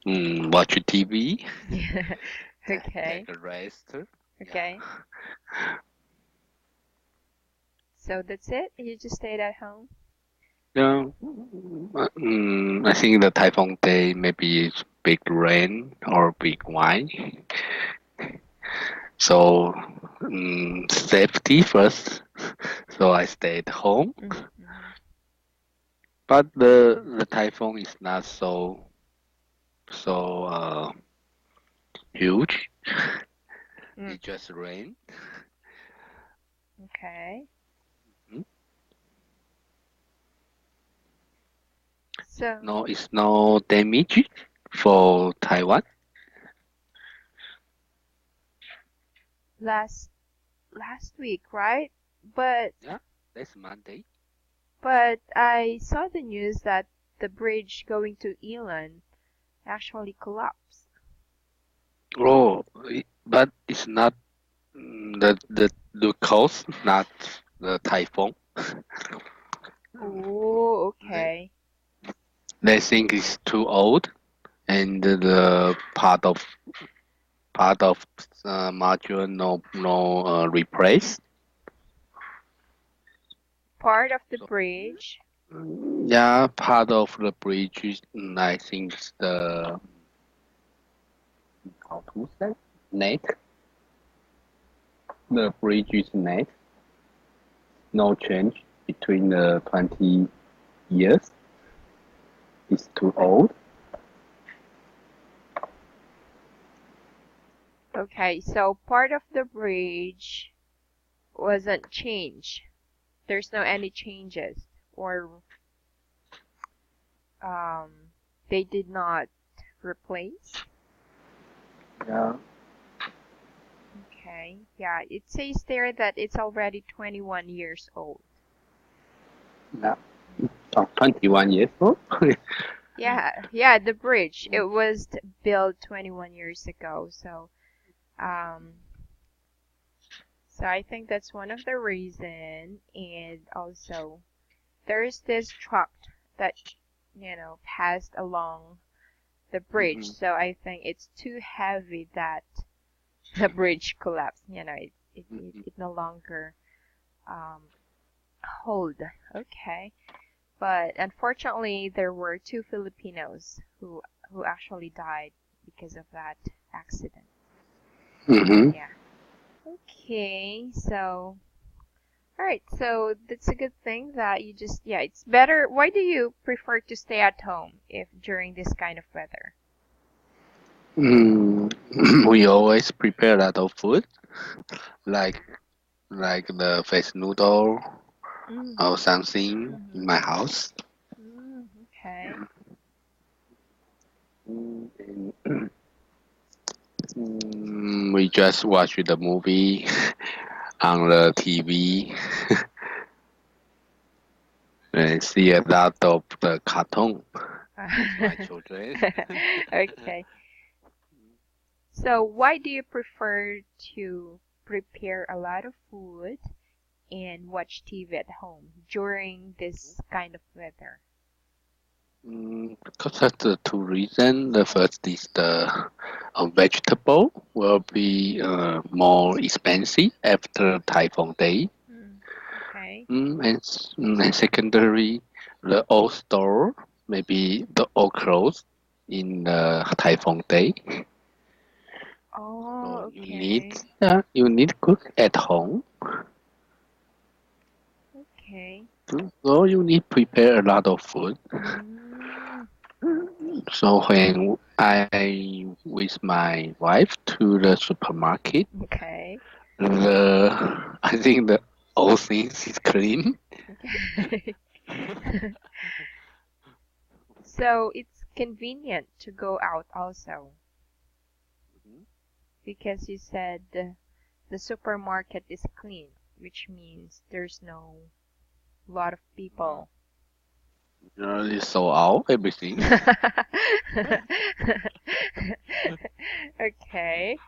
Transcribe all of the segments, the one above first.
Watch TV, Yeah. take Okay. a rest. Yeah. Okay. So that's it? You just stayed at home? No, I think the typhoon day maybe it's big rain or big wine. So safety first. So I stayed home. Mm-hmm. But the typhoon is not so huge. Mm. It just rain. Okay. Mm. So It's no damage for Taiwan. last last week, right? But Yeah, that's Monday. but I saw the news that the bridge going to Elon actually collapsed. Oh, but it's not the cause, not the typhoon. Oh, They okay. they think it's too old, and the part of module no replace. Part of the So bridge. yeah, part of the bridge is I think it's the how to say net. The bridge is net. No change between the 20 years. It's too old. Okay, so part of the bridge wasn't changed. There's no any changes or um they did not replace. Yeah. Okay. Yeah, it says there that it's already 21 years old. Yeah. 21 years old. Yeah, yeah, the bridge. It was built 21 years ago. Um, so I think that's one of the reason. And also, there's this truck that, passed along the bridge. Mhm, So I think it's too heavy that the bridge collapsed. mhm. It no longer um, hold. Okay. But unfortunately, there were two Filipinos who actually died because of that accident. Mhm. Yeah. Okay. So, all right. So that's a good thing that you just yeah, it's better. Why do you prefer to stay at home if during this kind of weather? Mm, we always prepare a lot of food, like the fish noodle Mm. or something Mm-hmm. in my house. Mm, okay. And we just watch the movie on the TV and see a lot of the cartoon with my children. Okay. So why do you prefer to prepare a lot of food and watch TV at home during this kind of weather? Because of the two reasons. The first is the vegetable will be more expensive after typhoon day. Mm, okay. And secondary, the old store, maybe the old clothes in the typhoon day. So Oh, you need okay. cook at home. Okay. So you need prepare a lot of food. Mm, So when I with my wife to the supermarket, okay. I think the all things is clean. Okay. So it's convenient to go out also because you said the supermarket is clean, which means there's no lot of people. It's so out everything. Okay.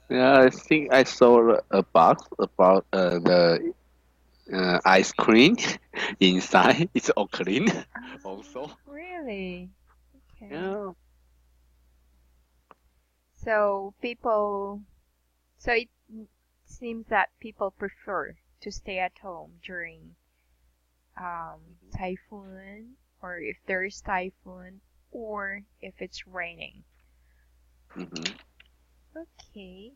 Yeah, I think I saw a box about the ice cream inside. It's all clean. Also, Really? Okay. yeah. So it seems that people prefer to stay at home during typhoon, or if there is typhoon, or if it's raining. Mm-hmm. Okay.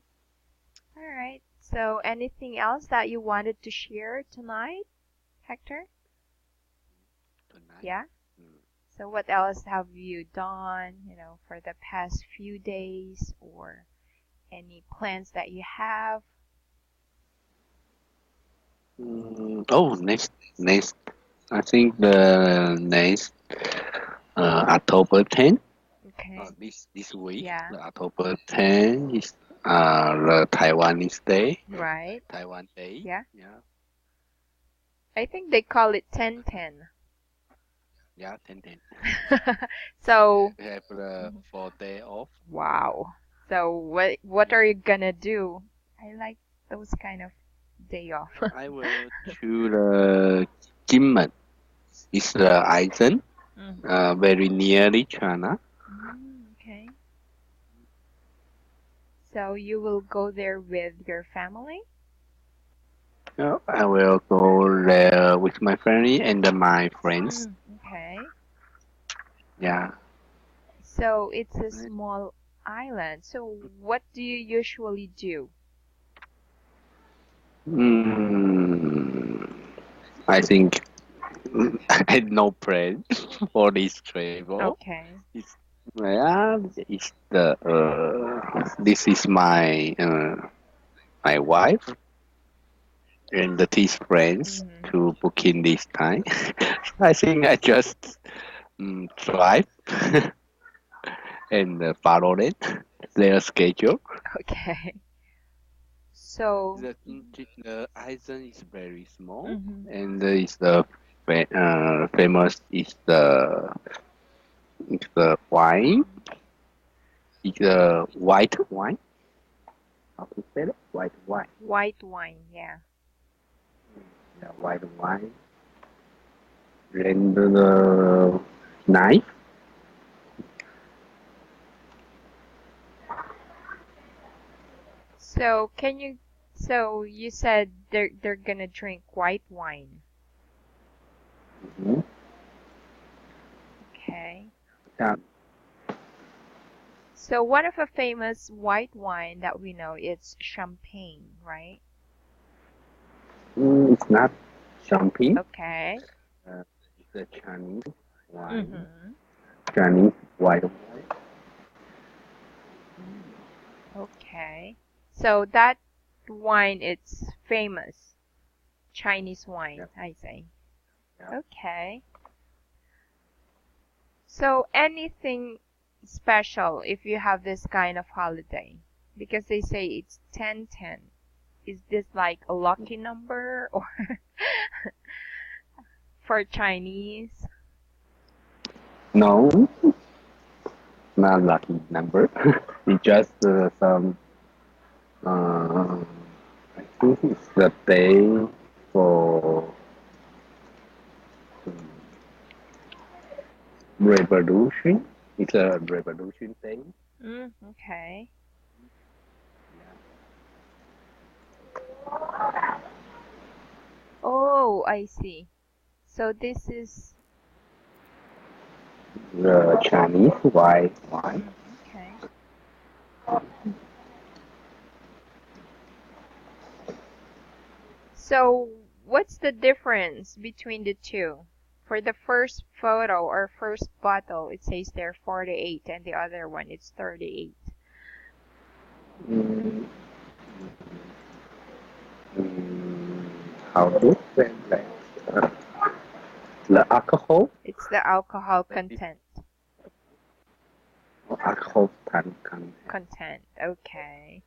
All right. So anything else that you wanted to share tonight, Hector? Tonight. Yeah. So what else have you done, for the past few days, or any plans that you have? Oh, next. I think the next October 10th. Okay. This week, Yeah. the October 10th is the Taiwanese Day. Right. Taiwan Day. Yeah. Yeah. I think they call it 10-10. Yeah, 10/10. So, We have the 4 day off. wow. So what are you gonna do? I like those kind of day off. I will to the Kinmen. It's the island, very nearly China. Okay. So you will go there with your family? I will go there with my family and my friends. Okay. Yeah. So it's a small island. So what do you usually do? Mm, I think I had no plan for this travel. Okay. It's, yeah, it's the this is my wife and his friends to book in this time. I think I just drive and follow it, their schedule. Okay. So, The island is very small, mhm. and is the famous is the wine. It's the white wine. How to say it? White wine. White wine, yeah. Yeah, white wine. And the knife. So so you said they're gonna drink white wine. Mm-hmm. Okay. Yeah. So one of a famous white wine that we know is champagne, right? It's not champagne. Okay. It's a Chinese wine. Mm-hmm. Chinese white wine. Okay. So that wine it's famous. Chinese wine, Yeah. I say. Yeah. Okay. So anything special if you have this kind of holiday? Because they say it's 10-10. Is this like a lucky number or for Chinese? No, not lucky number. It's just some. I think it's the day for um, revolution. It's a revolution day. Okay. Oh, I see. So this is The Chinese white wine. okay. So what's the difference between the two? For the first photo or first bottle, it says there 48 and the other one it's 38. Mm, mm, how to say that? The alcohol, It's the alcohol content. alcohol content. Content. Okay.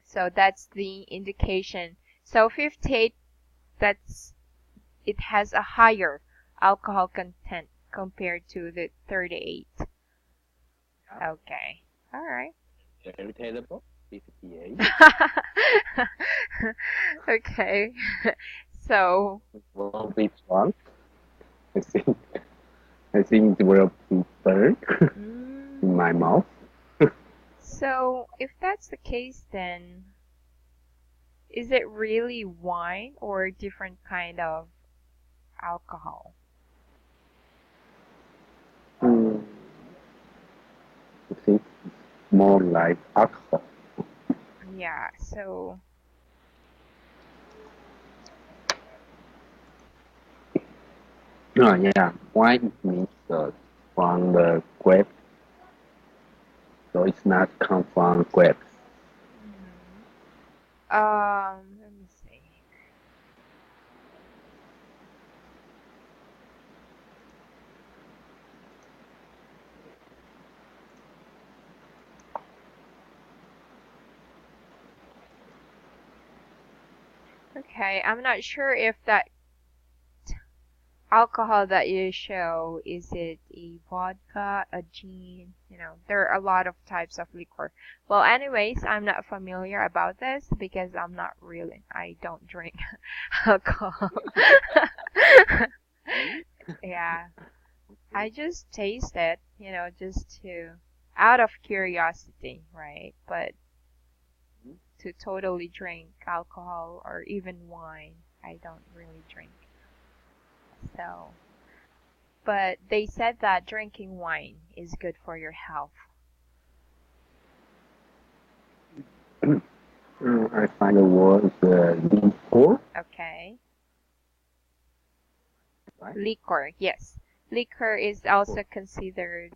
So that's the indication. So 58, that's it has a higher alcohol content compared to the 38. Okay. All right. Very terrible. 58. Okay. So, Well, this one, I think, it will be burned in my mouth. So, if that's the case, then is it really wine or a different kind of alcohol? Mm, I think it's more like alcohol. Yeah, so, Yeah, wine means from the grape, so it's not come from grapes. mhm. Let me see. Okay, I'm not sure if that alcohol that you show, is it a vodka, a gin? You know, there are a lot of types of liquor. Well, anyways, I'm not familiar about this because I don't drink alcohol. Yeah, I just taste it, just out of curiosity, right? But to totally drink alcohol or even wine, I don't really drink. So, but they said that drinking wine is good for your health. I find the word is liquor, Okay. right? Liquor, yes. Liquor is also considered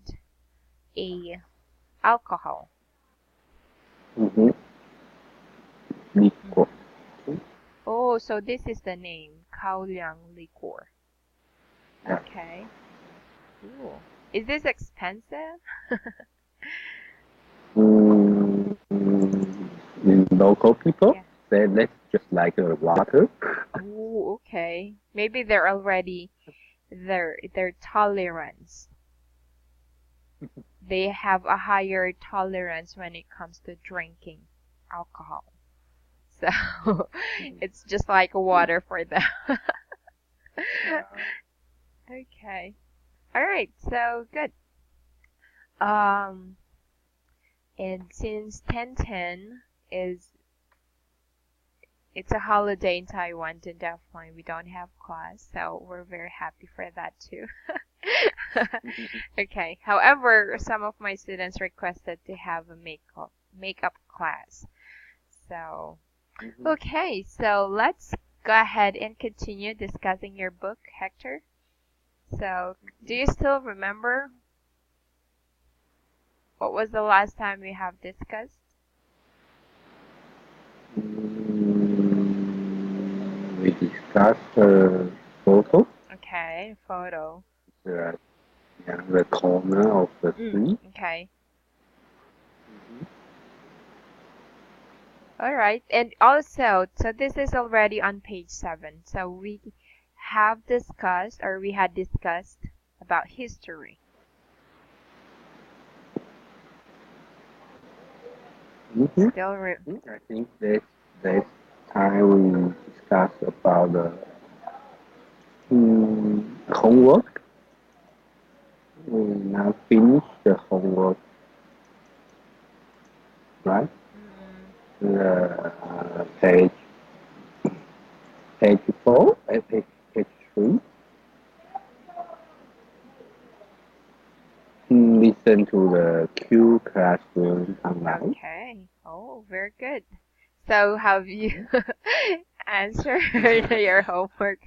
a alcohol. Mm-hmm. Liquor. Mhm. Oh, so this is the name, Kaoliang liquor. Yeah. Okay. Cool. Is this expensive? Mm, local people Yeah. say that's just like water. Oh, okay. Maybe they're already their tolerance. They have a higher tolerance when it comes to drinking alcohol. So it's just like water for them. Okay. All right. So good. Um, and since 1010 is it's a holiday in Taiwan, then definitely we don't have class, so we're very happy for that too. Okay. However, some of my students requested to have a makeup class. So, Mhm. okay, so let's go ahead and continue discussing your book, Hector. So, do you still remember what was the last time we have discussed? We discussed photo, Okay, photo. the, yeah, the corner of the tree. Okay. All right. And also, so this is already on page 7. So we we had discussed about history. Mm-hmm. Still, I think that time we discussed about the homework. We now finish the homework, right? mm, The page 4, page 3. Listen to the Q classroom online. okay. Oh, very good. So have you answered your homework?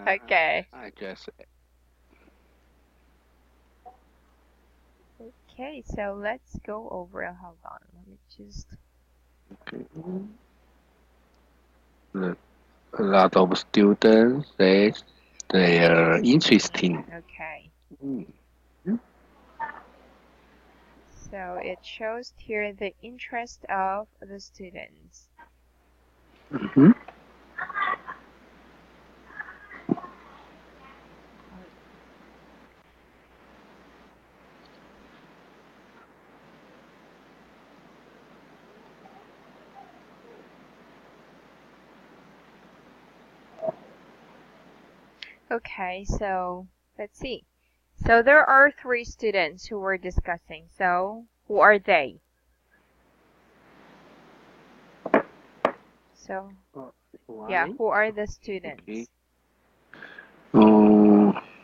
Okay. I just Okay, so let's go over. Hold on. Let me just. a lot of students say they are Interesting. interesting. Okay. Mm. So it shows here the interest of the students. Mhm. Okay, so let's see. So there are 3 students who were discussing. So who are they? So, yeah, Why? who are the Okay. students?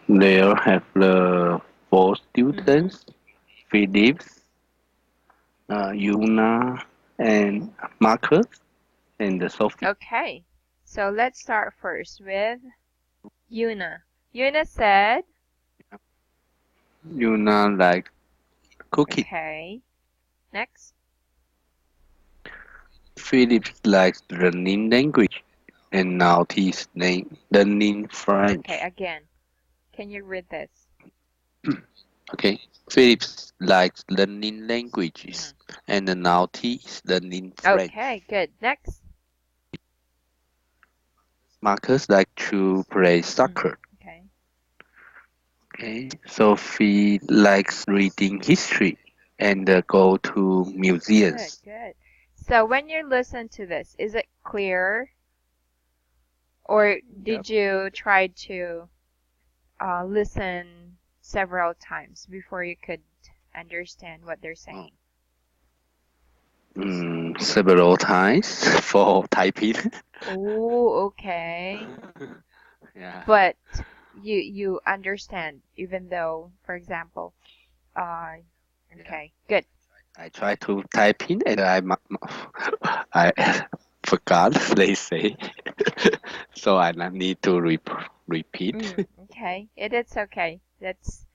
There have the four Mm-hmm. students, Phillips, Yuna, and Marcus, and Sophie. Okay, so let's start first with Yuna. Yuna said, Yuna likes cooking. okay, next. Phillips likes learning language, and now he's learning Okay, French. again, can you read this? Okay. Phillips likes learning Mm-hmm. languages, and now he is learning French. Okay, good. Next. Marcus likes to play Mm-hmm. soccer. Okay, Okay. Sophie likes reading history and go to good, museums. good. So when you listen to this, is it clear, or Yep. did you try to listen several times before you could understand what they're Oh, saying? several times for typing. Oh, okay. Yeah. But you understand, even though, for example, uh, Yeah. okay, good. I try to type in and I forgot they say, so I need to repeat. Okay, it is okay. That's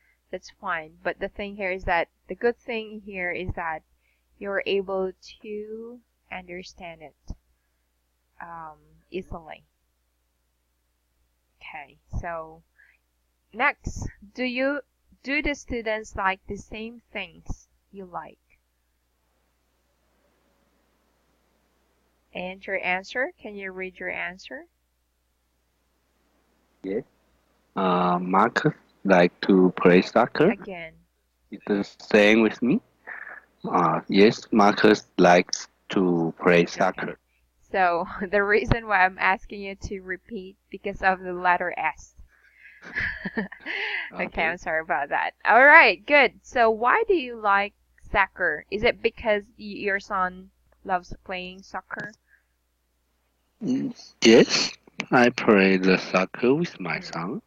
fine. But the thing here is that the good thing here is that you're able to understand it um, easily. Okay, so next, do the students like the same things you like? And your answer? Can you read your answer? Yes. Marcus like to play soccer. Again. Is the same with me? Yes, Marcus likes to play Okay. soccer. So the reason why I'm asking you to repeat because of the letter S. Okay, I'm Okay. sorry about that. All right, good. So why do you like soccer? Is it because your son loves playing soccer? Yes, I play the soccer with my Mm. son.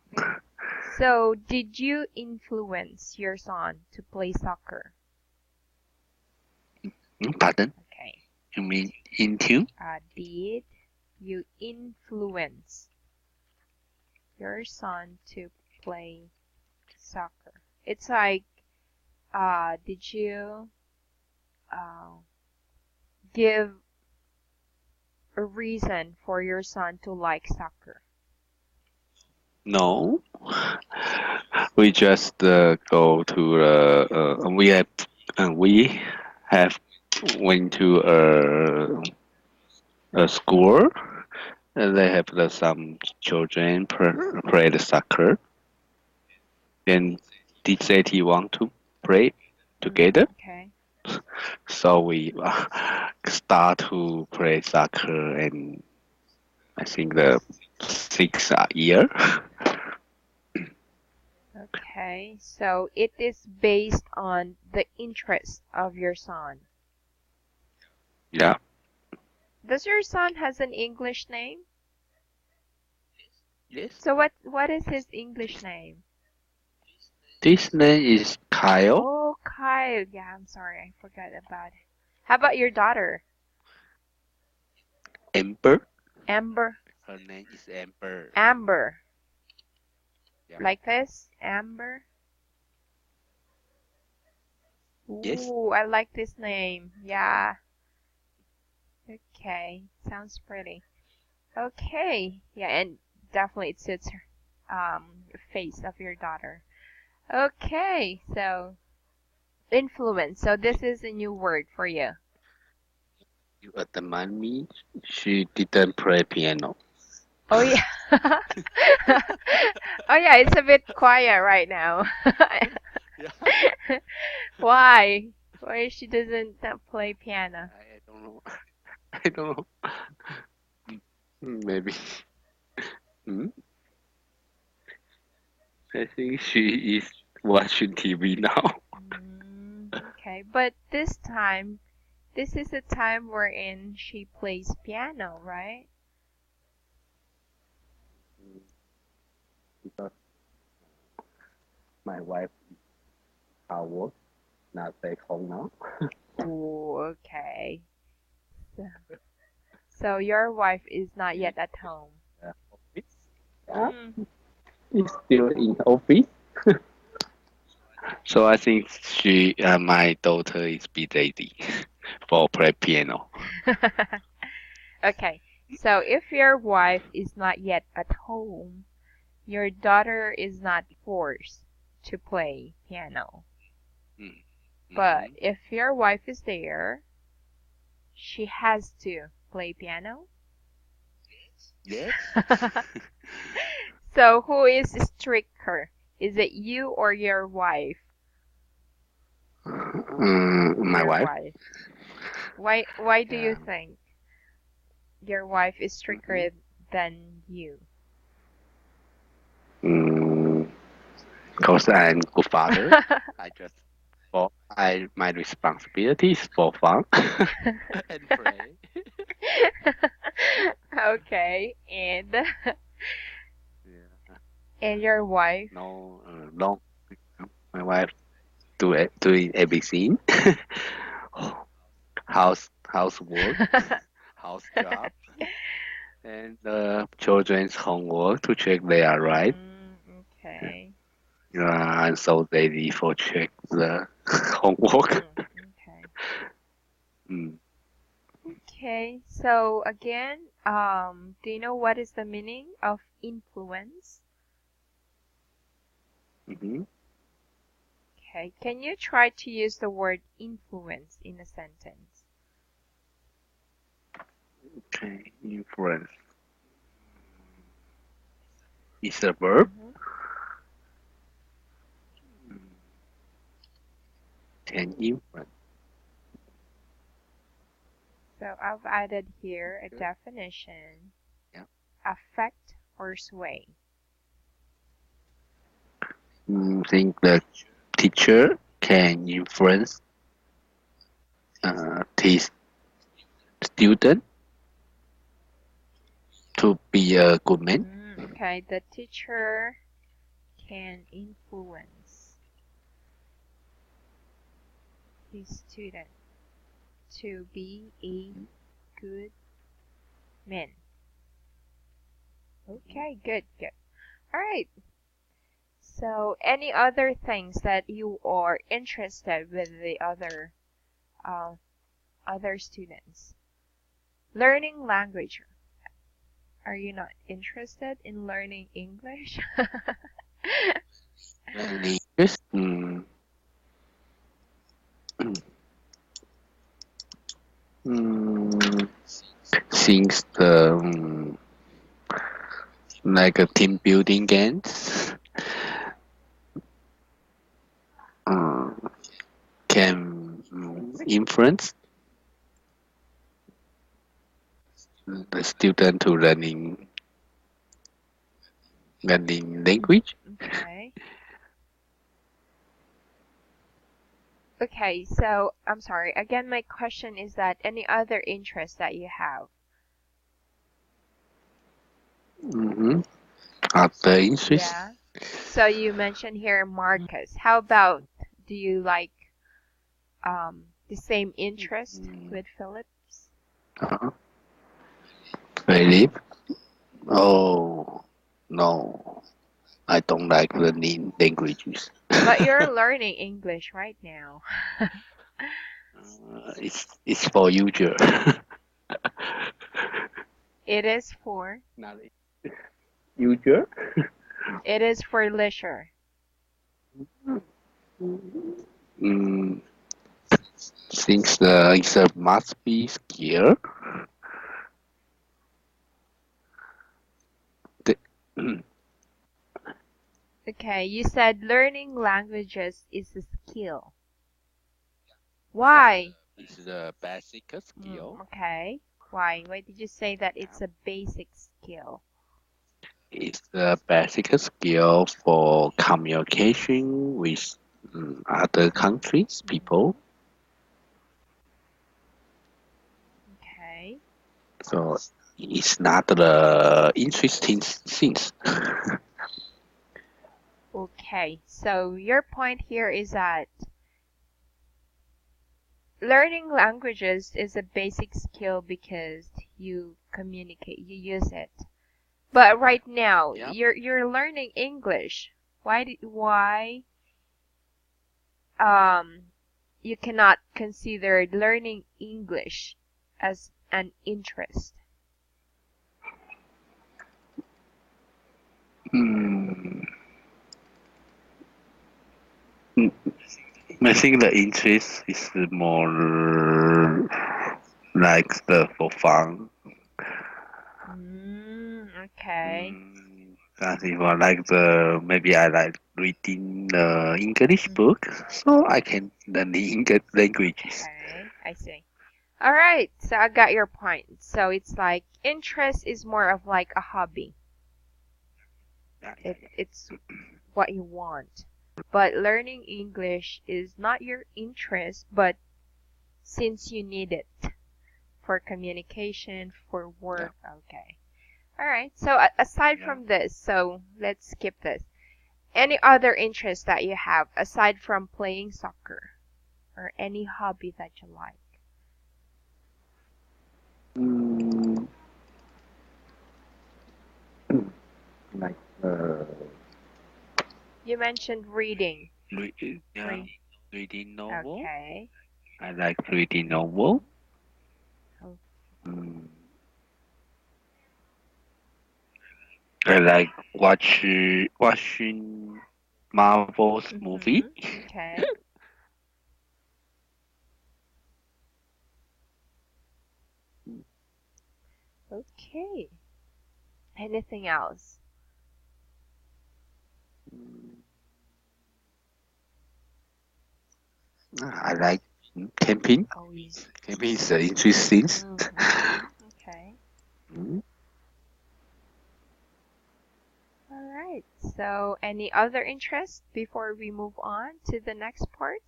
So did you influence your son to play soccer? Pardon? Okay. You mean into? Did you influence your son to play soccer? It's like, did you uh, give a reason for your son to like soccer? No. We just go to we have went to a school. And they have some children play the soccer. And they said he want to play together. Okay. So we start to play soccer, and I think the 6 year. Okay. So it is based on the interest of your son. Yeah. Does your son has an English name? Yes. So what is his English name? This name is Kyle. Oh, Kyle. Yeah, I'm sorry. I forgot about it. How about your daughter? Amber. Amber. Her name is Amber. Amber. Yeah. Like this? Amber. Yes. Ooh, I like this name. Yeah. Okay. Sounds pretty. Okay. Yeah, and definitely it suits her face of your daughter. Okay. So influence. So this is a new word for you. You remind me, she didn't play piano. Oh yeah. Oh yeah, it's a bit quiet right now. Yeah. Why? Why she doesn't play piano? I don't know. I don't know. Maybe. Hmm? I think she is watching TV now. Okay, but this is a time wherein she plays piano, right? Because my wife out work, not back home now. Ooh, okay. So, so your wife is not yet at home. Office. Yeah, Mm. he's still in office. So I think my daughter is be ready for play piano. Okay, so if your wife is not yet at home, your daughter is not forced to play piano. Mm. But Mhm. if your wife is there, she has to play piano. Yes. So who is stricter? Is it you or your wife? My Your wife. wife. Why do you Yeah. think your wife is Mm-hmm. stricter than you? Because I'm good father. I just for I my responsibility is for fun and play. Okay, and Yeah. and your wife? No, no. My wife doing everything. Housework, house job, and children's homework to check they are right. Okay. And so ready for check the homework. Okay. Mm. Okay. So again, do you know what is the meaning of influence? Hmm. Okay. Can you try to use the word influence in a sentence? Okay, influence is a verb. Mm-hmm. Can influence. So I've added here a Good. definition: Yeah. affect or sway. Think the teacher can influence his student to be a good man. Okay, the teacher can influence his student to be a good man. Okay, good, good. All right. So, any other things that you are interested with the uh, other students? Learning language. Are you not interested in learning English? Languages. Mm, Things like a team building games uh, can influence the student to learning language. Okay. Okay, so I'm sorry. Again, my question is that any other interest that you have? Mm-hmm. Other interests. Yeah. So you mentioned here Marcus. How about, do you like the same interest with Phillips? Uh-huh. Philip. Oh no, I don't like learning languages. But you're learning English right now. It's for usual. It is for Not usual. it is for leisure. Mm, since it's a must be skill. The, Okay, you said learning languages is a skill. yeah, Why? it's the basic skill. Okay. Why? Why did you say that it's a basic skill? It's the basic skill for communication with other countries, people. Mhm. So it's not the interesting things. Okay, so your point here is that learning languages is a basic skill because you communicate, you use it. But right now, Yeah. you're learning English. Why um you cannot consider learning English as an interest? Mm, mm, I think the interest is more like the for fun. Okay. That if I like the maybe I like reading the English Mm, book, so I can learn the English languages. okay, I see. All right, so I got your point. So it's like interest is more of like a hobby. Yeah, yeah, It's what you want. But learning English is not your interest, but since you need it for communication, for yeah, work. Okay. All right. So aside yeah. from this, so let's skip this. Any other interest that you have aside from playing soccer or any hobby that you like? Mm, like You mentioned reading. yeah, Read. reading novel. Okay. I like reading novel. Oh. Mm, I like watching Marvel's movie. Okay. Okay. Anything else? I like camping. Oh, yeah. Camping is interesting. Okay. Mm, All right. So, any other interest before we move on to the next part?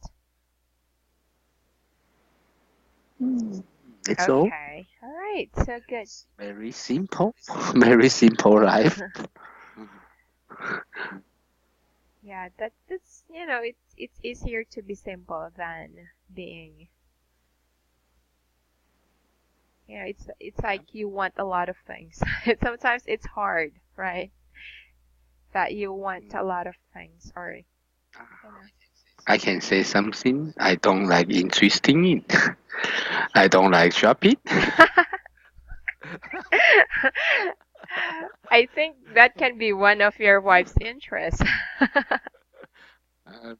It's all Okay. All right. So good. very simple, very simple life. Yeah, that's it's easier to be simple than being it's like you want a lot of things. Sometimes it's hard, right? That you want a lot of things or I can say something. I don't like interesting. I don't like shopping. I think that can be one of your wife's interests. Uh,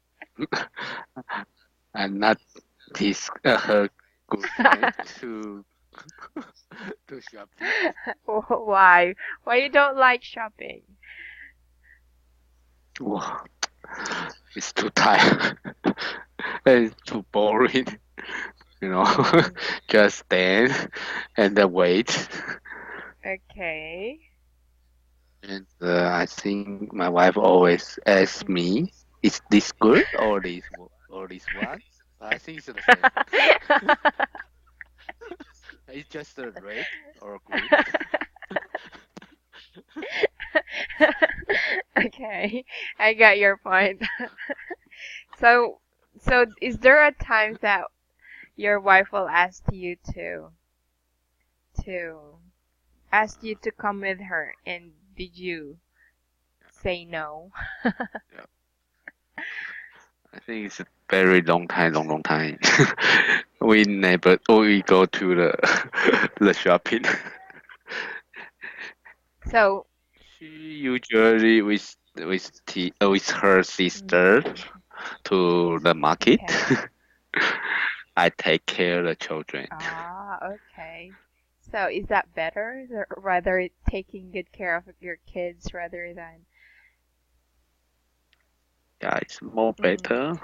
I'm not this her good friend to shopping. Why? Why you don't like shopping? Wow, it's too tired. It's too boring. You know, Mm, just stand and wait. okay. And I think my wife always asks me, "Is this good or this one?" I think it's the same. It's just a red or green. Okay, I got your point. So, so is there a time that your wife will to ask you to come with her, and did you say no? Yeah, I think it's a very long time, long time. We go to the shopping. So, She usually with her sister mm, to the market. okay. I take care of the children. Ah, okay. So is that better, rather taking good care of your kids rather than Yeah, it's more mm. better.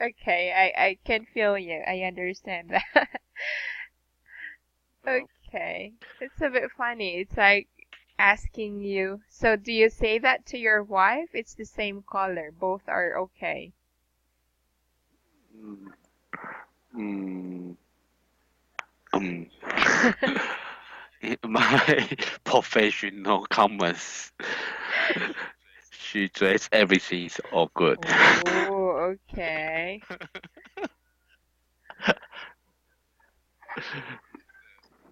Okay, I can feel you. I understand that. Well, Okay. It's a bit funny. It's like asking you, so do you say that to your wife? It's the same color. Both are okay. mm, mm, Um, my professional comments. She dress everything is all good. Oh, okay.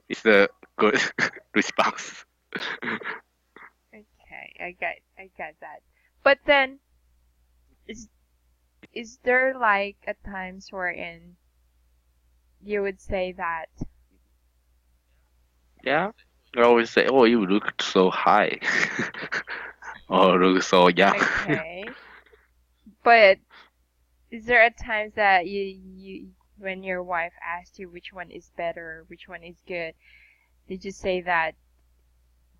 It's a good response. Okay, I got that. But then is is there like at times wherein you would say that Yeah. I always say, "Oh, you look so high," or "look so young." okay, but is there at times that you when your wife asked you which one is better, which one is good, did you say that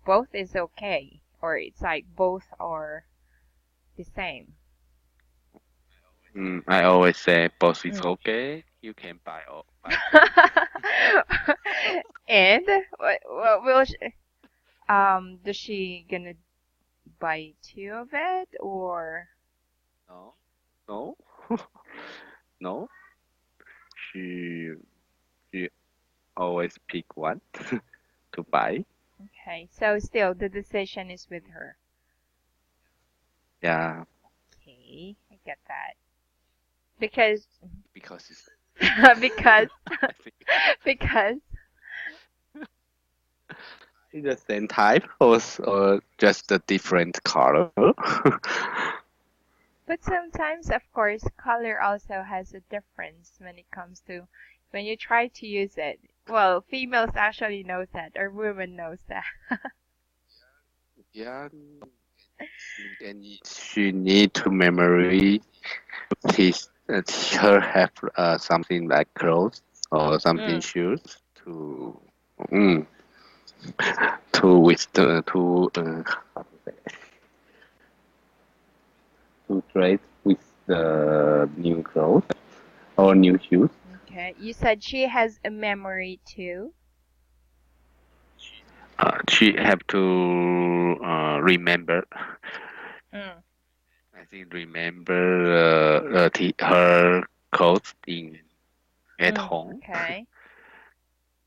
both is okay, or it's like both are the same? I always say, "Boss is Mm. okay. You can buy both." And what will she, does she gonna buy two of it or? No, no, no. She she always pick one to buy. Okay, so still the decision is with her. Yeah, Okay, I get that. Because because it's because I think because it's the same type or just a different color. but sometimes of course color also has a difference when it comes to when you try to use it. Well, females actually knows that or women knows that. Yeah, and she need to memory his her have something like clothes or something Mm. shoes to mm, to with the how to say, to trade with the new clothes or new shoes. Okay, you said she has a memory too. She have to remember. Mm. I think remember her clothes in at Mm. home. Okay.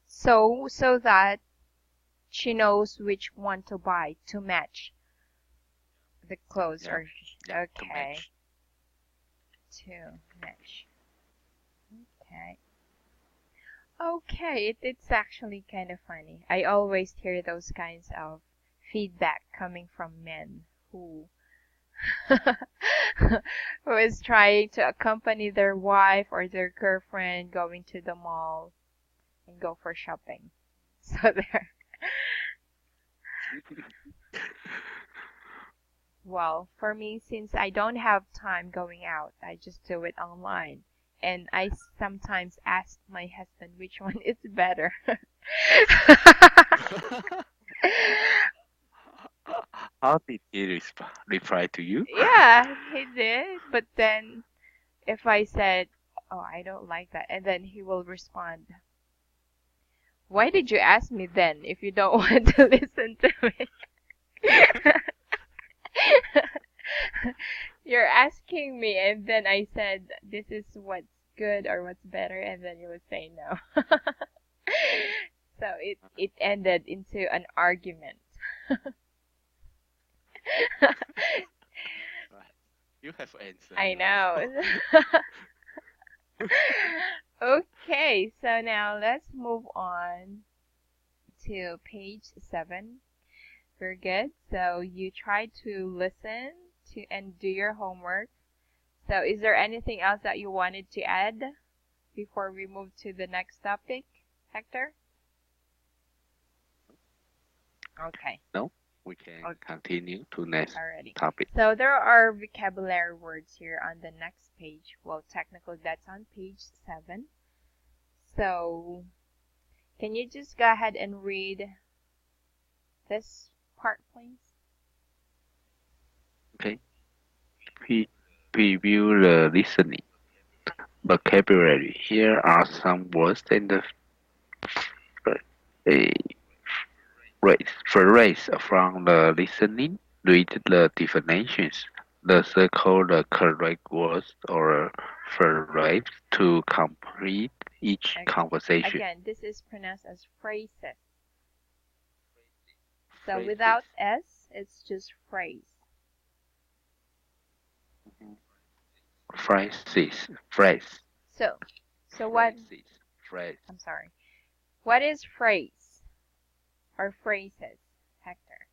So that she knows which one to buy to match the clothes Yeah, or yeah, to okay, match. to match. Okay. Okay, it's actually kind of funny. I always hear those kinds of feedback coming from men who who is trying to accompany their wife or their girlfriend going to the mall and go for shopping. So there. Well, for me, since I don't have time going out, I just do it online. And I sometimes ask my husband which one is better. How did he reply to you? Yeah, he did. But then if I said, "Oh, I don't like that," and then he will respond, "Why did you ask me then if you don't want to listen to me?" You're asking me, and then I said, "This is what's good or what's better," and then you would say no. So it ended into an argument. Right. You have answered I now. know. Okay, so now let's move on to page 7. Very good. So you try to listen to and do your homework. So is there anything else that you wanted to add before we move to the next topic, Hector? Okay. No, we can Okay. continue to next Alrighty. topic. So there are vocabulary words here on the next page. Well, technically that's on page 7. So can you just go ahead and read this part, please? Okay. Preview the listening vocabulary. Here are some words and the a phrase from the listening. Read the definitions. The circle the correct words or phrase to complete each Okay. conversation. Again, this is pronounced as phrases. So Phrases. without S, it's just phrase. Phrases. Phrase. So what? Phrases. Phrase. I'm sorry. What is phrase or phrases, Hector?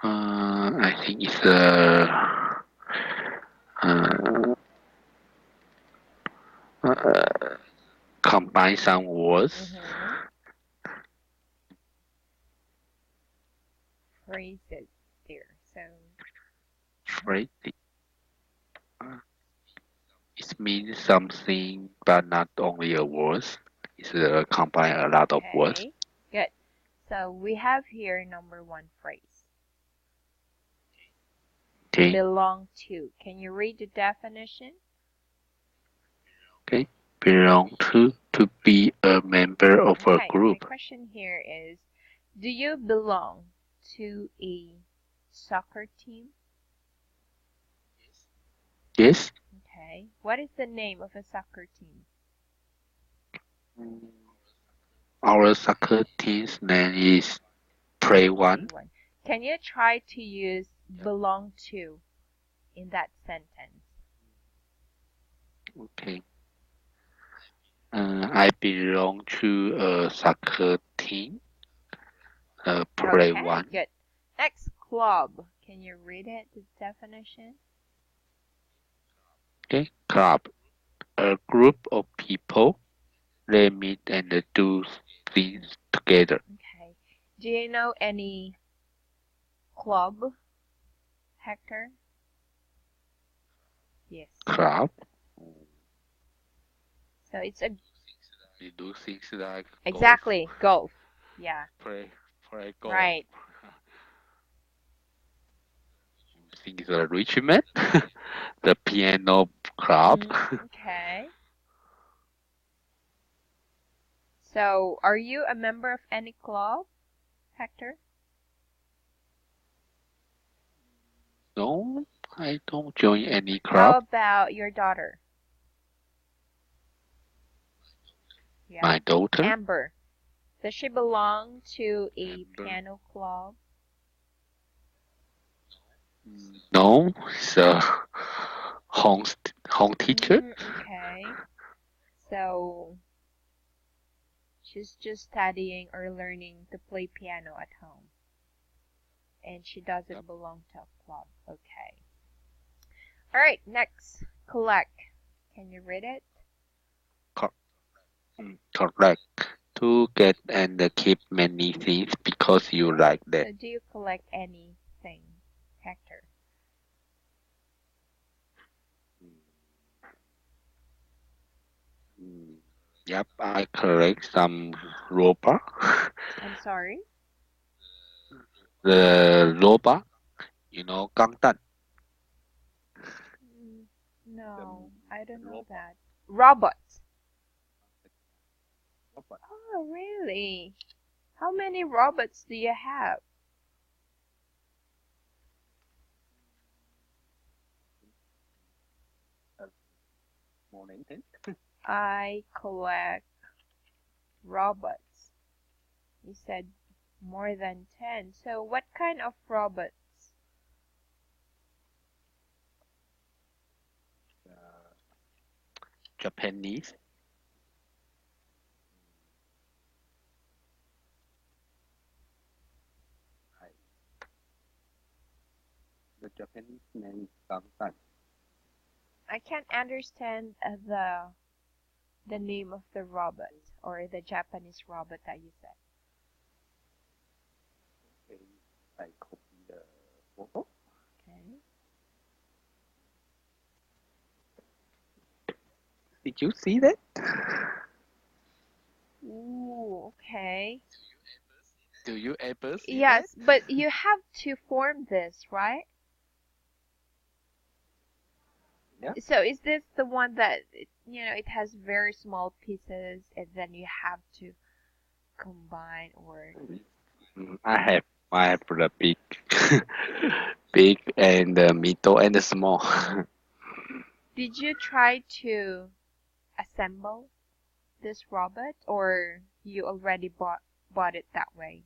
I think it's uh, combine some words. Phrases there. So Phrase. It means something, but not only a word. It's combine a lot of words. okay, good. So we have here number one phrase. Okay. Belong to. Can you read the definition? Okay. Belong to be a member of a Okay, my group. question here is, do you belong to a soccer team? Yes. Okay. What is the name of a soccer team? Our soccer team's name is Play One. Can you try to use belong to in that sentence? Okay. I belong to a soccer team. Play Okay, One. good. Next, club. Can you read it, the definition? Okay. Club. A group of people. They meet and do things together. Okay. Do you know any club, Hector? Yes. Club. So it's a We do things like exactly golf. Yeah. play golf. Right. Things like Richmond, the piano club. Okay. So, are you a member of any club, Hector? No, I don't join any How club. about your daughter? Yeah. My daughter. Amber. Does she belong to a Amber. piano club? No, it's a home teacher. Okay. So, she's just studying or learning to play piano at home. And she doesn't belong to a club. Okay. All right, next. Collect. Can you read it? Correct. To get and keep many things because you like that. So, do you collect anything, Hector? Yep, I collect some robot. I'm sorry? The robot, you know, 钢弹. No, I don't know that. Robots. Oh, really? How many robots do you have? More than 10. I collect robots. You said more than 10. So what kind of robots? Japanese. The Japanese name is 钢弹. I can't understand the name of the robot or the Japanese robot that you said. I copy the photo. Okay. Did you see that? Ooh, okay. Do you ever see Yes, that? but you have to form this, right? Yeah. So is this the one that, it has very small pieces and then you have to combine or... I have the big, big and the middle and the small. Did you try to assemble this robot, or you already bought it that way?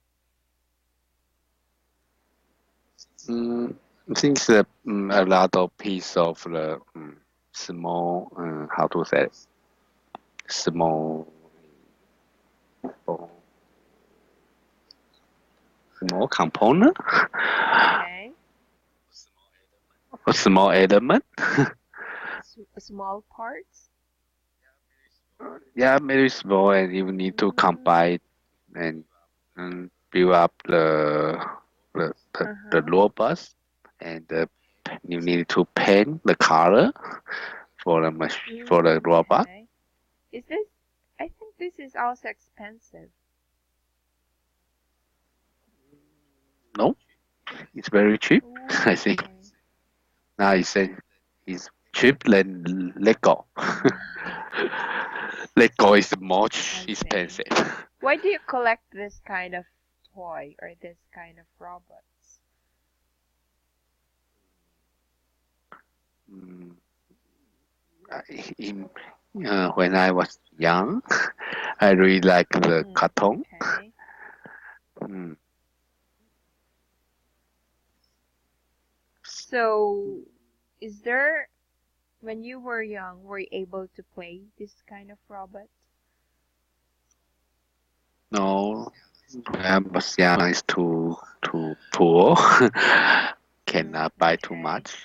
Mm, I think a lot of piece of the small, how to say, small, small, small component, Okay. a small element. Small parts? Yeah, very small, and you need to Mm, combine and, build up the uh-huh. robust, and you need to paint the color for for the robot. Okay. Is this, I think this is also expensive. No, it's very cheap. I think Okay. now it's cheap than Lego. Lego is much I see. expensive. Why do you collect this kind of toy or this kind of robots? Mm, in, when I was young, I really like the cartoon. Okay. Mm, So, is there, when you were young, were you able to play this kind of robot? no, when I was young, it's too poor. Cannot buy too Okay. much.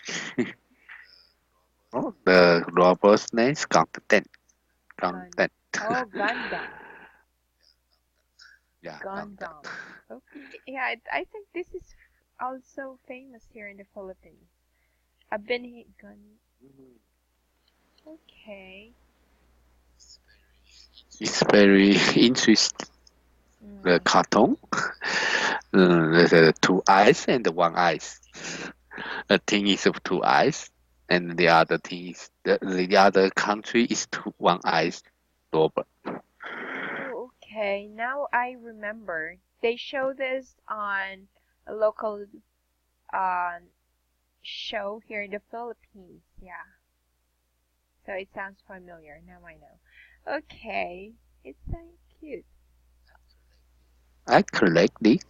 Oh, the robot's name is Gangden. Gun. Gangden. Oh, Gundam. Yeah, Gangden. Gundam. Okay. Yeah, I think this is also famous here in the Philippines. I've been Gun. Okay. It's very interesting. The Mm. cartoon. There's two eyes and one eyes. The thing is of two eyes, and the other thing is the other country is one eyes robot. Oh, okay. Now I remember. They show this on a local uh, show here in the Philippines. Yeah. So it sounds familiar. Now I know. Okay. It's so cute. I collect the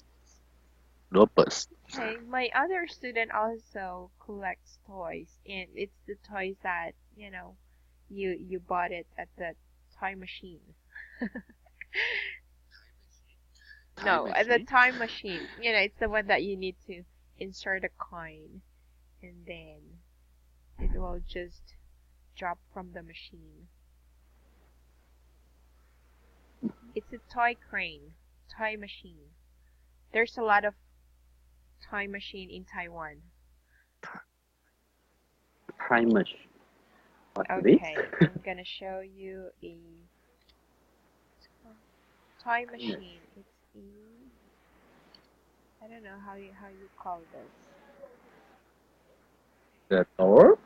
robots. Okay. My other student also collects toys, and it's the toys that, you bought it at the toy machine. Time No, at the machine. time machine. It's the one that you need to insert a coin and then it will just drop from the machine. It's a toy crane, toy machine. There's a lot of toy machine in Taiwan. Time machine. What's this? Okay, I'm gonna show you a toy machine. It's I don't know how you call this. The door.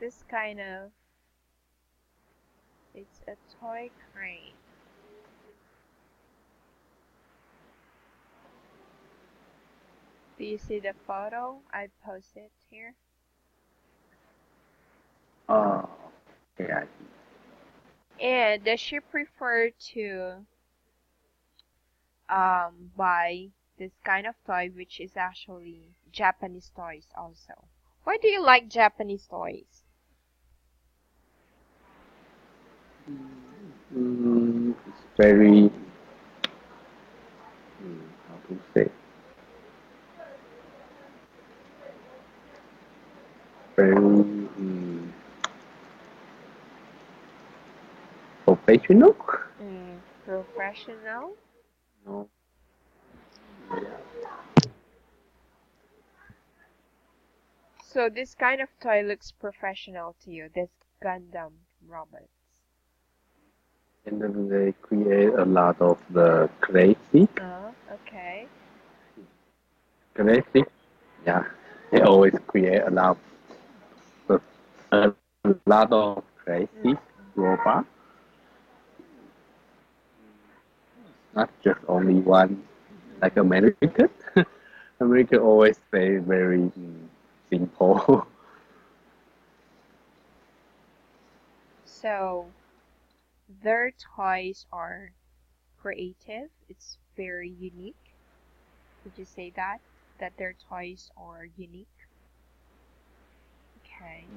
This kind of it's a toy crane. Do you see the photo I posted here? Oh, yeah. And does she prefer to buy this kind of toy, which is actually Japanese toys also? Why do you like Japanese toys? It's very, how to say, very professional. Professional. No, So this kind of toy looks professional to you, this Gundam robots. and then they create a lot of the crazy, Okay. crazy. Yeah, they always create a lot of crazy. Mm, global, not just only one, like American. America always say very simple. So their toys are creative. It's very unique. Would you say that? That their toys are unique? Okay.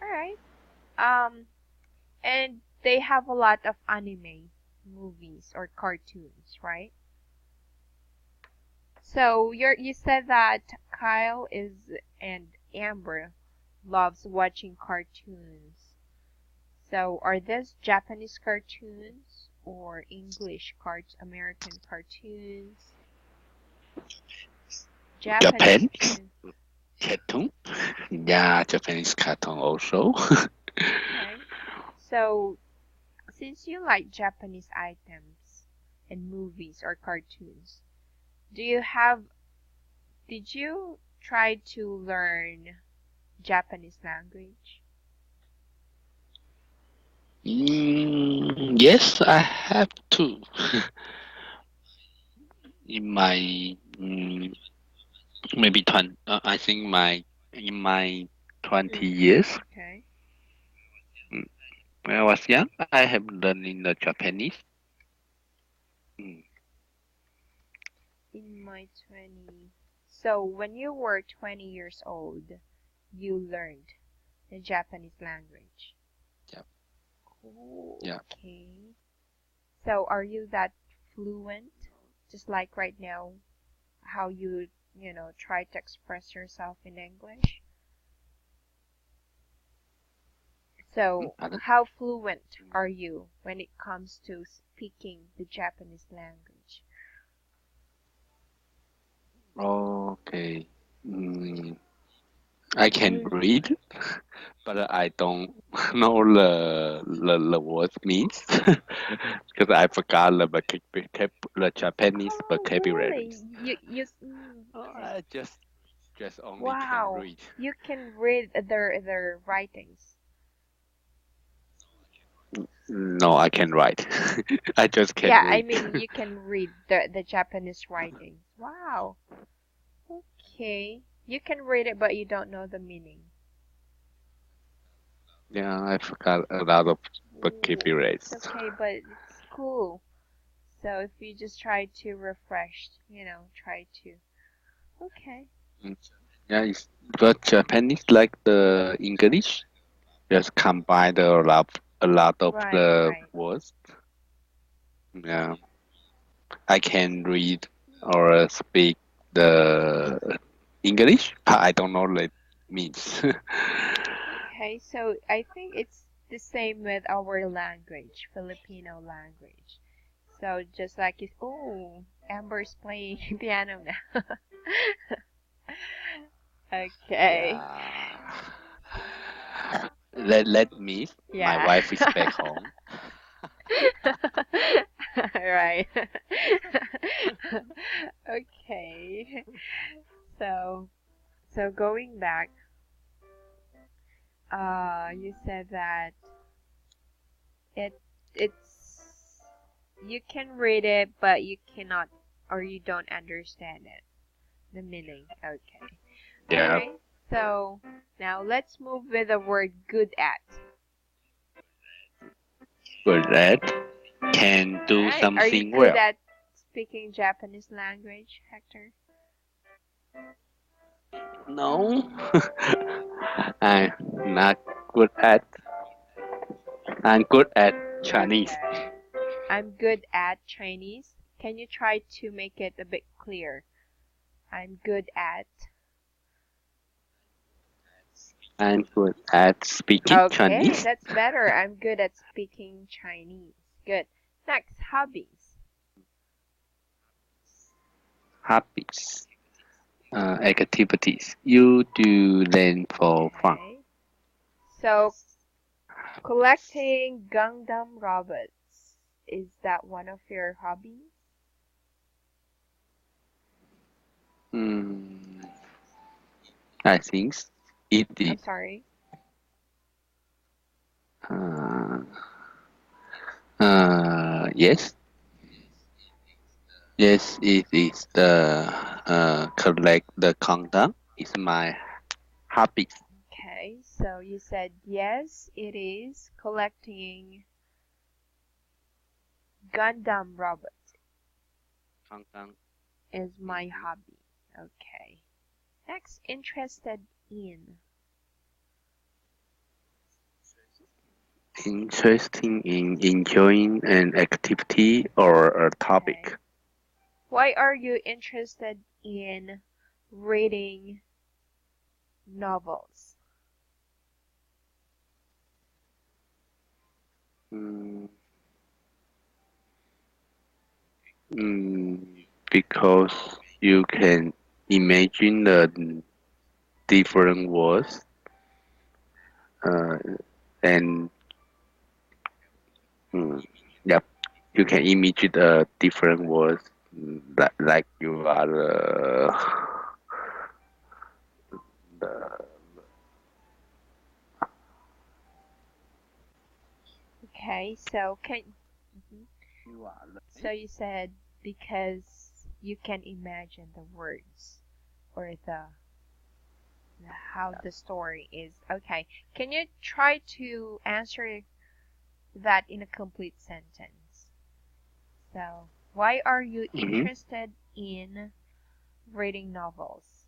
All right. And they have a lot of anime movies or cartoons, right? So you said that Kyle is and Amber loves watching cartoons. So are these Japanese cartoons or English American cartoons? Japanese Japan cartoons. cartoon, yeah, Japanese cartoon also. Okay. So since you like Japanese items and movies or cartoons, do you have did you try to learn Japanese language? Yes, I have to. In my maybe 20, I think in my 20 years, Okay. mm, when I was young, I have learned in the Japanese. Mm, In my 20. So when you were 20 years old, you learned the Japanese language. yeah, Oh, yeah. okay. So are you that fluent? Just like right now, how you try to express yourself in English? So Pardon? how fluent are you when it comes to speaking the Japanese language? Okay. Mm, I can read, but I don't know the words means because I forgot the Japanese Oh, really? vocabularies. Okay. I just only can Wow, read. you can read their writings. No, I can write. I just can Yeah, I read. mean you can read the Japanese writings. Wow. Okay. You can read it, but you don't know the meaning. Yeah, I forgot a lot of Ooh, vocabularies. it's okay, but it's cool. So if you just try to try to. Okay. Mm. Yeah, but Japanese like the English, just combine a lot of Right, the right. words. Yeah, I can read or speak the English, but I don't know what it means. Okay, so I think it's the same with our language, Filipino language. So just like it's Amber's playing piano now. Okay. Yeah. Let me. My Yeah. wife is back home. Right. Okay. So so going back, you said that it it's you can read it but you cannot or you don't understand it. The meaning. Okay. Yeah, Alright. So now let's move with the word good at. good at can do Alright. Are you something good well. at speaking Japanese language, Hector? No, I'm not good at. I'm good at Chinese. Okay. I'm good at Chinese. Can you try to make it a bit clear? I'm good at. I'm good at speaking Okay, Chinese. that's better. I'm good at speaking Chinese. Good. Next, hobbies. Hobbies, activities you do then for fun. Okay. So, collecting Gundam robots. Is that one of your hobbies? Mm, I think it I'm is. sorry. Yes. Yes, it is the collect the content is my hobby. Okay, so you said yes, it is collecting Gundam robots Content. is my hobby. Okay. Next, interested in. Interesting in enjoying an activity or a Okay. topic. Why are you interested in reading novels? Mm, because you can imagine the different words, uh, and mm, yep, you can imagine the different words, like you are the Okay, so can mhm. you are So you said because you can imagine the words or the how the story is. Okay. Can you try to answer that in a complete sentence? So, why are you mm-hmm. interested in reading novels?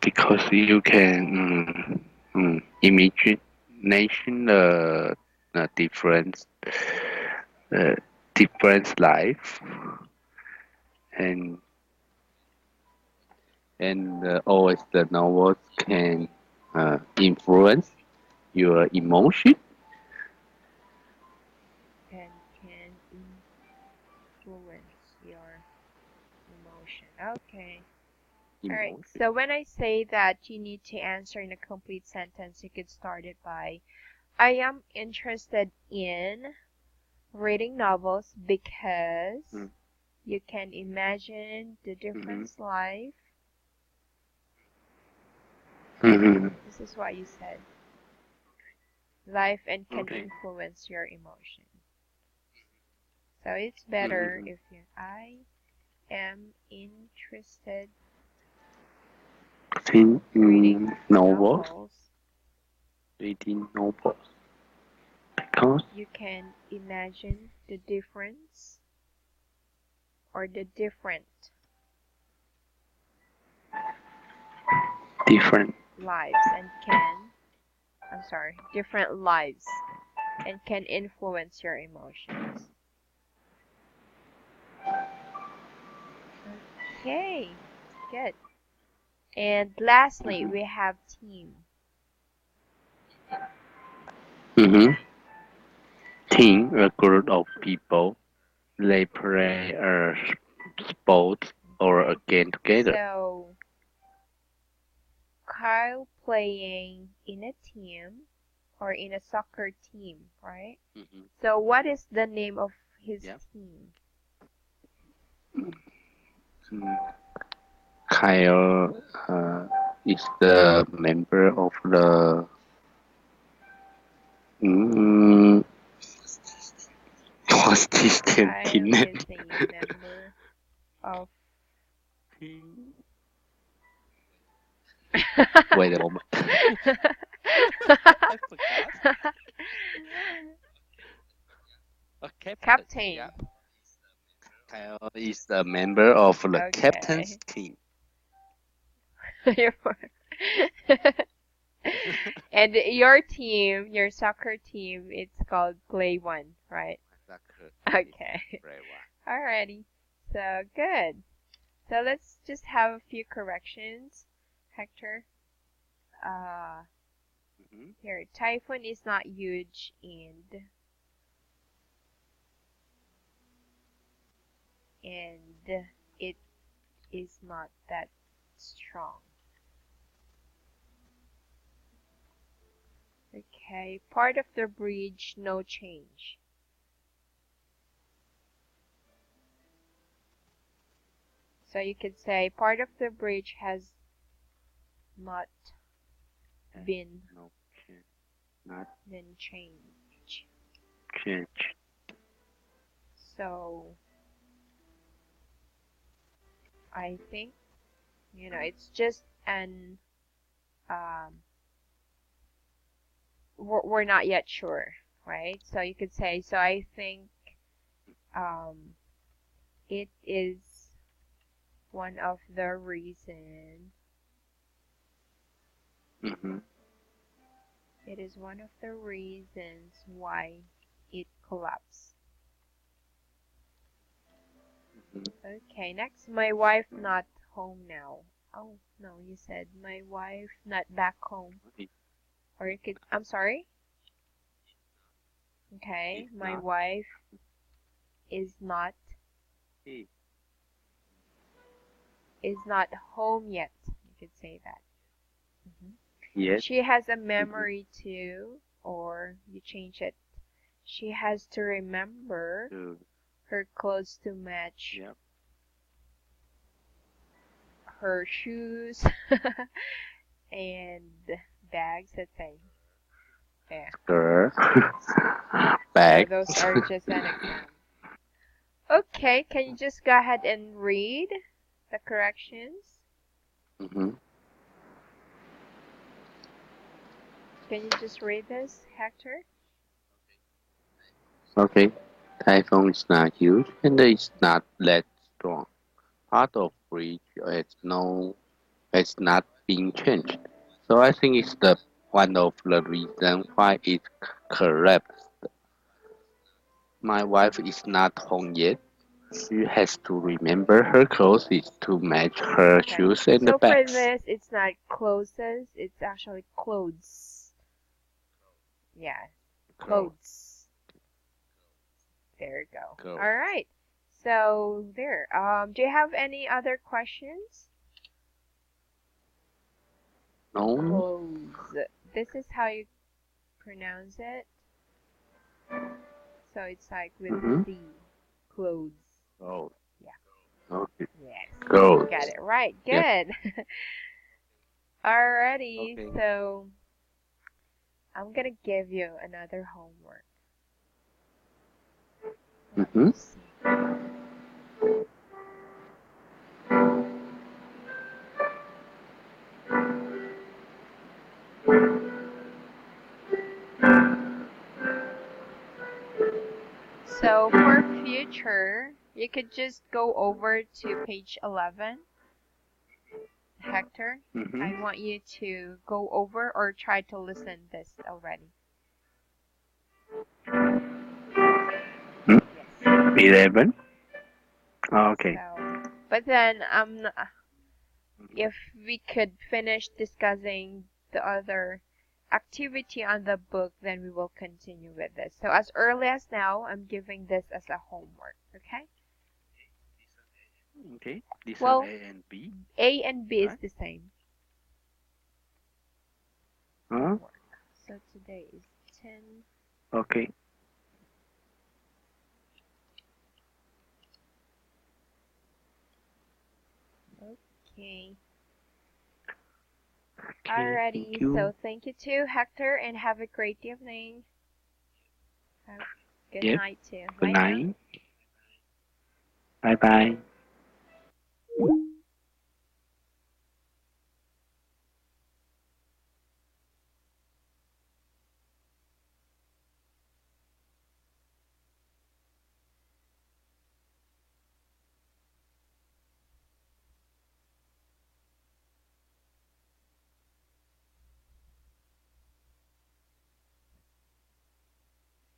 Because you can imagine the uh, different life, and always the novels can influence your emotion. And can influence your emotion. Okay. All right. Emotion. So when I say that you need to answer in a complete sentence, you could start it by I am interested in reading novels because you can imagine the Mm-hmm. different life. Mm-hmm. This is what you said. Life and can Okay. influence your emotion. So it's better Mm-hmm. if you I am interested Think reading novels, novels. reading novels, because You can imagine the difference or the different different. lives and can, I'm sorry, different lives and can influence your emotions. Okay, good. And lastly, Mm-hmm. we have team. Mm-hmm. Team, a group of people, they play a sport or a Okay. game together. So, Kyle playing in a team or in a soccer team, right? Mm-hmm. So, what is the name of his Yeah. team? Mm. Kyle is the member of the mm, what's this Kyle team is name? a member of. Wait a moment. I forgot. A captain. Yeah. Captain. Kyle is the member of the captain's Okay. team. You're And your team, your soccer team, it's called Play One, right? Soccer. Okay. Very well. Alrighty. So good. So let's just have a few corrections, Hector. Uh, Mm-hmm. Here, typhoon is not huge and it is not that strong. Okay, part of the bridge, no change. So you could say part of the bridge has not been No, not then change. change. So I think, it's just an we're not yet sure, right? So you could say, so I think um, it is one of the reason. Mm-hmm. It is one of the reasons why it collapsed. Mm-hmm. Okay, next, my wife not home now. Oh, no, you said my wife not back home. Or you could, I'm sorry? Okay, my Not. wife is not home yet. You could say that. Yes. She has a memory too, or you change it. She has to remember her clothes to match Yep. her shoes and bags, let's say. Yeah. Girl. So Bag. those are just an example. Okay, can you just go ahead and read the corrections? Mm-hmm. Can you just read this, Hector? Okay. Typhoon is not huge and it's not that strong. Part of bridge it's not being changed. So I think it's the one of the reason why it collapsed. My wife is not home yet. She has to remember her clothes to match her Okay. shoes and the So for bags. this, it's not clothes, it's actually clothes. Yeah, clothes. There you go. Clothes. All right. So there. Do you have any other questions? No. Clothes. This is how you pronounce it. So it's like with Mm-hmm. Z. Clothes. Clothes. Yeah. Okay. Yes. Clothes. Got it right. Yes. Good. Alrighty. Okay. So I'm gonna give you another homework. Let Mm-hmm. me see. So for future, you could just go over to page 11. Hector, Mm-hmm. I want you to go over or try to listen this already. Hmm? Yes. 11. Okay. So, but then if we could finish discussing the other activity on the book, then we will continue with this. So as early as now, I'm giving this as a homework, okay? Okay. This Well, one A and B. A and B is Right? the same. Huh? Homework. So today is 10. Okay. Okay. Okay. Alrighty, Thank you. so thank you too, Hector, and have a great evening. Have good Yep. night too. Good Bye now. night. Bye bye.